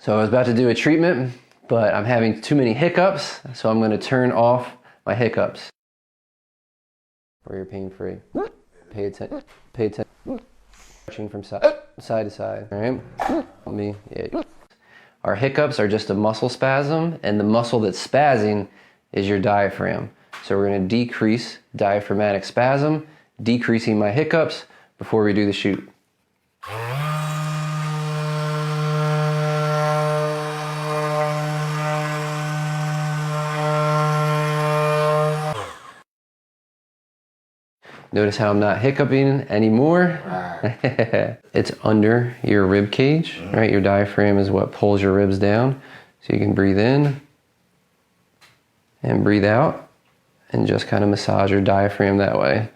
So I was about to do a treatment, but I'm having too many hiccups, so I'm going to turn off my hiccups. Where you're pain-free. Pay attention. Pay attention. Stretching from side to side. All right. Yeah. Our hiccups are just a muscle spasm, and the muscle that's spazzing is your diaphragm. So we're going to decrease diaphragmatic spasm, decreasing my hiccups before we do the shoot. Notice how I'm not hiccuping anymore. It's under your rib cage, right? Your diaphragm is what pulls your ribs down. So you can breathe in and breathe out and just kind of massage your diaphragm that way.